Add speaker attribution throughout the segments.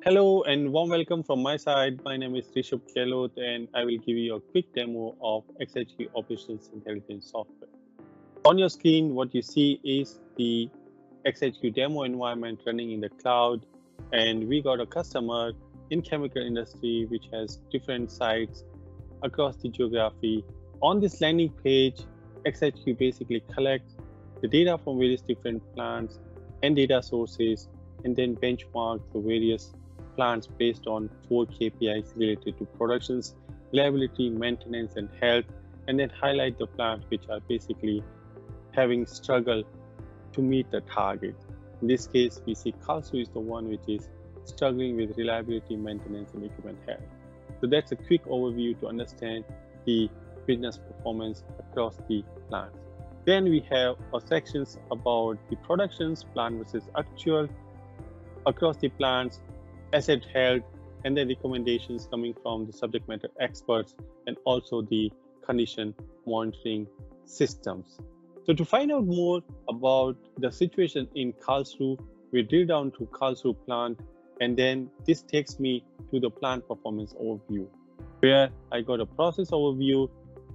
Speaker 1: Hello and warm welcome from my side. My name is Rishabh Kelot and I will give you a quick demo of XHQ Operations Intelligence software. On your screen, what you see is the XHQ demo environment running in the cloud, and we got a customer in chemical industry which has different sites across the geography. On this landing page, XHQ basically collects the data from various different plants and data sources and then benchmark the various plants based on 4 KPIs related to productions, reliability, maintenance, and health, and then highlight the plants which are basically having struggle to meet the target. In this case, we see Karlsruhe is the one which is struggling with reliability, maintenance, and equipment health. So that's a quick overview to understand the business performance across the plants. Then we have sections about the productions, plant versus actual, across the plants, asset health, and then recommendations coming from the subject matter experts, and also the condition monitoring systems. So to find out more about the situation in Karlsruhe, we drill down to Karlsruhe plant, and then this takes me to the plant performance overview, where I got a process overview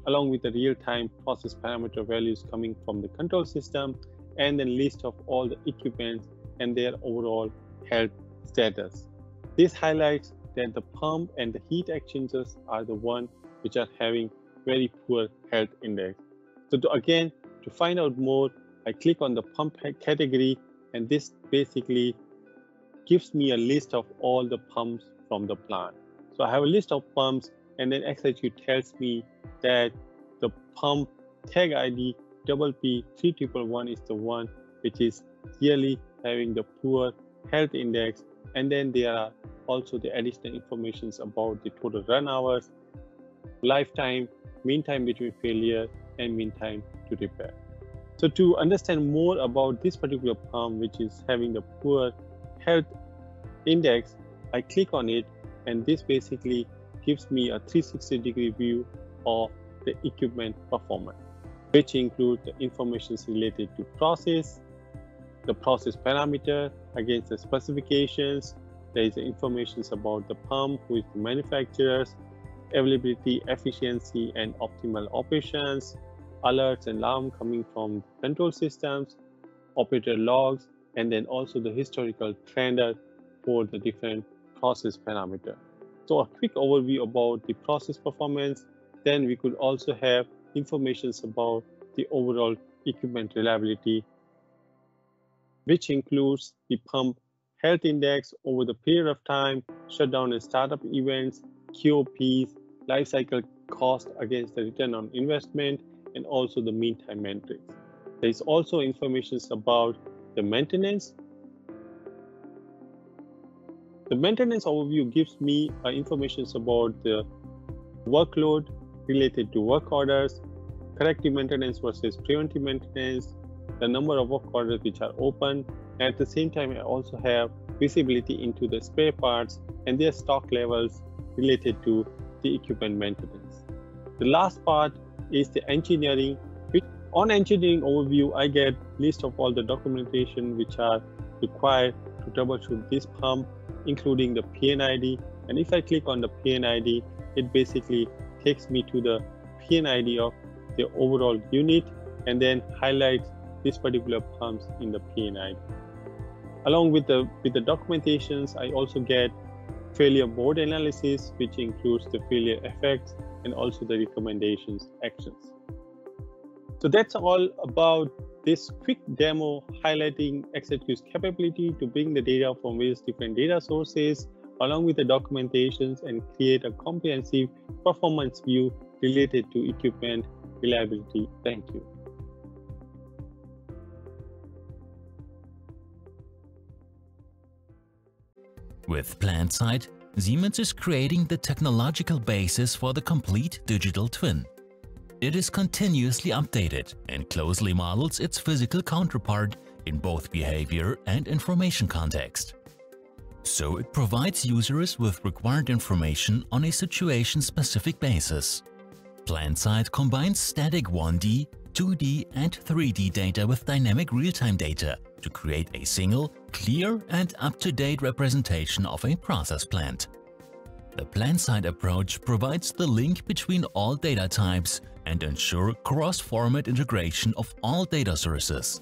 Speaker 1: along with the real-time process parameter values coming from the control system, and then list of all the equipment and their overall health status. This highlights that the pump and the heat exchangers are the one which are having very poor health index. So to find out more, I click on the pump category, and this basically gives me a list of all the pumps from the plant. So I have a list of pumps, and then XHQ tells me that the pump tag ID PP3111 is the one which is clearly having the poor health index, and then there are also the additional information about the total run hours, lifetime, mean time between failure, and mean time to repair. So to understand more about this particular pump which is having the poor health index, I click on it, and this basically gives me a 360-degree view of the equipment performance, which includes the information related to process, the process parameter against the specifications. There is the information about the pump, who is the manufacturers, availability, efficiency, and optimal operations, alerts and alarm coming from control systems, operator logs, and then also the historical trend for the different process parameter. So a quick overview about the process performance. Then we could also have information about the overall equipment reliability, which includes the pump health index over the period of time, shutdown and startup events, QOPs, life cycle cost against the return on investment, and also the mean time metrics. There is also information about the maintenance. The maintenance overview gives me information about the workload related to work orders, corrective maintenance versus preventive maintenance, the number of work orders which are open. At the same time, I also have visibility into the spare parts and their stock levels related to the equipment maintenance. The last part is the engineering. On engineering overview, I get list of all the documentation which are required to troubleshoot this pump, including the PNID. And if I click on the PNID, it basically takes me to the PNID of the overall unit, and then highlights this particular pumps in the PNID. Along with the documentations, I also get failure mode analysis, which includes the failure effects and also the recommendations actions. So that's all about this quick demo highlighting XHQ's capability to bring the data from various different data sources along with the documentations and create a comprehensive performance view related to equipment reliability. Thank you.
Speaker 2: With PlanSight, Siemens is creating the technological basis for the complete digital twin. It is continuously updated and closely models its physical counterpart in both behavior and information context. So it provides users with required information on a situation-specific basis. PlanSight combines static 1D, 2D and 3D data with dynamic real-time data to create a single, clear and up-to-date representation of a process plant. The PlanSight approach provides the link between all data types and ensures cross-format integration of all data sources.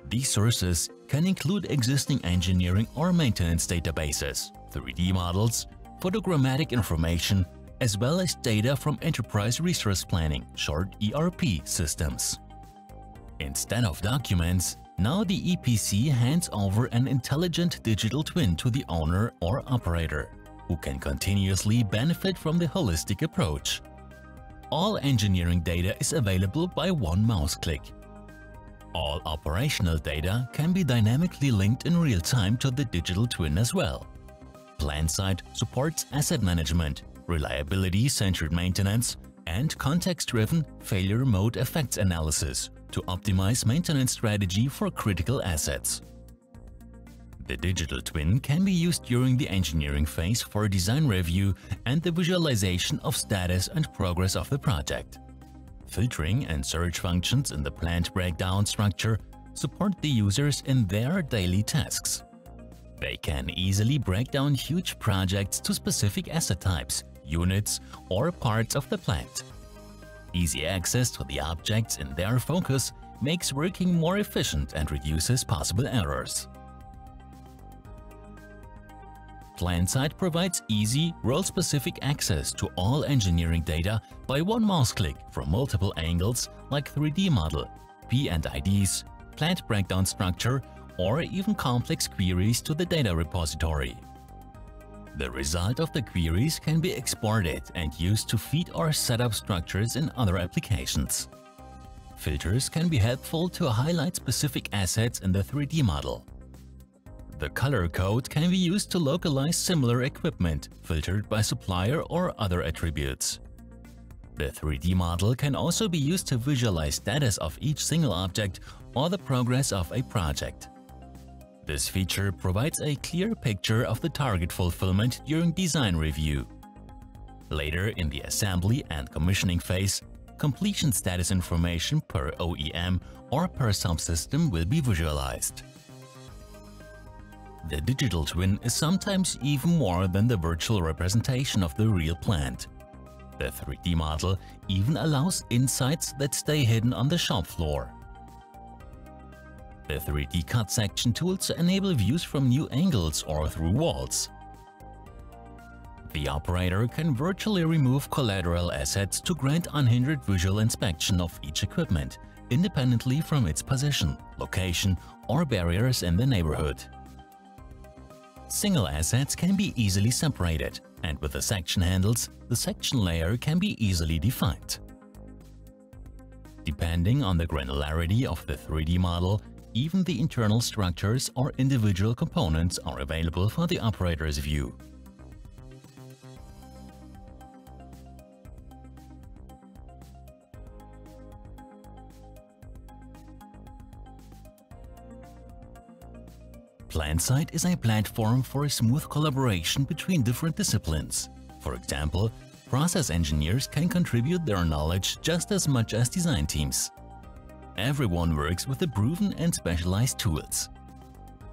Speaker 2: These sources can include existing engineering or maintenance databases, 3D models, photogrammetric information, as well as data from enterprise resource planning, short ERP systems. Instead of documents, now the EPC hands over an intelligent digital twin to the owner or operator, who can continuously benefit from the holistic approach. All engineering data is available by one mouse click. All operational data can be dynamically linked in real time to the digital twin as well. PlanSight supports asset management, reliability-centered maintenance, and context-driven failure mode effects analysis to optimize maintenance strategy for critical assets. The digital twin can be used during the engineering phase for design review and the visualization of status and progress of the project. Filtering and search functions in the plant breakdown structure support the users in their daily tasks. They can easily break down huge projects to specific asset types, units, or parts of the plant. Easy access to the objects in their focus makes working more efficient and reduces possible errors. PlanSight provides easy, role-specific access to all engineering data by one mouse click from multiple angles like 3D model, P&IDs, plant breakdown structure, or even complex queries to the data repository. The result of the queries can be exported and used to feed or set up structures in other applications. Filters can be helpful to highlight specific assets in the 3D model. The color code can be used to localize similar equipment filtered by supplier or other attributes. The 3D model can also be used to visualize status of each single object or the progress of a project. This feature provides a clear picture of the target fulfillment during design review. Later in the assembly and commissioning phase, completion status information per OEM or per subsystem will be visualized. The digital twin is sometimes even more than the virtual representation of the real plant. The 3D model even allows insights that stay hidden on the shop floor. The 3D cut section tools enable views from new angles or through walls. The operator can virtually remove collateral assets to grant unhindered visual inspection of each equipment, independently from its position, location, or barriers in the neighborhood. Single assets can be easily separated, and with the section handles, the section layer can be easily defined. Depending on the granularity of the 3D model, even the internal structures or individual components are available for the operator's view. PlanSight is a platform for a smooth collaboration between different disciplines. For example, process engineers can contribute their knowledge just as much as design teams. Everyone works with the proven and specialized tools.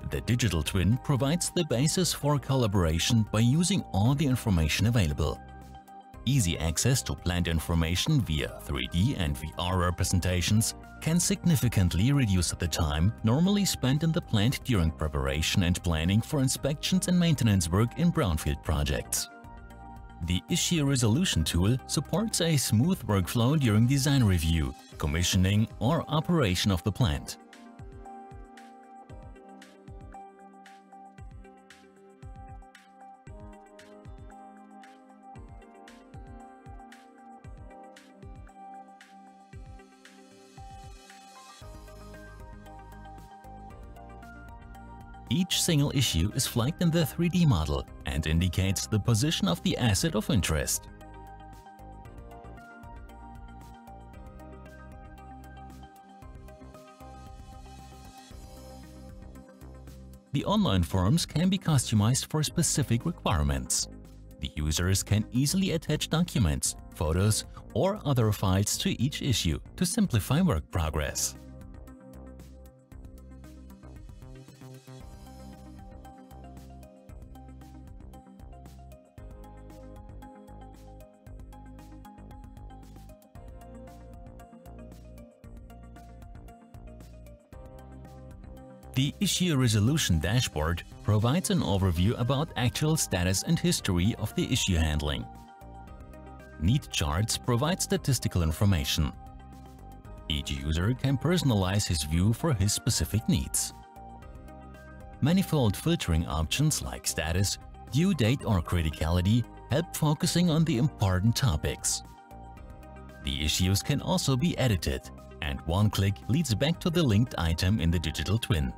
Speaker 2: The digital twin provides the basis for collaboration by using all the information available. Easy access to plant information via 3D and VR representations can significantly reduce the time normally spent in the plant during preparation and planning for inspections and maintenance work in brownfield projects. The issue resolution tool supports a smooth workflow during design review, commissioning, or operation of the plant. Each single issue is flagged in the 3D model and indicates the position of the asset of interest. The online forms can be customized for specific requirements. The users can easily attach documents, photos, or other files to each issue to simplify work progress. The Issue Resolution Dashboard provides an overview about actual status and history of the issue handling. Need charts provide statistical information. Each user can personalize his view for his specific needs. Manifold filtering options like status, due date or criticality help focusing on the important topics. The issues can also be edited, and one click leads back to the linked item in the digital twin.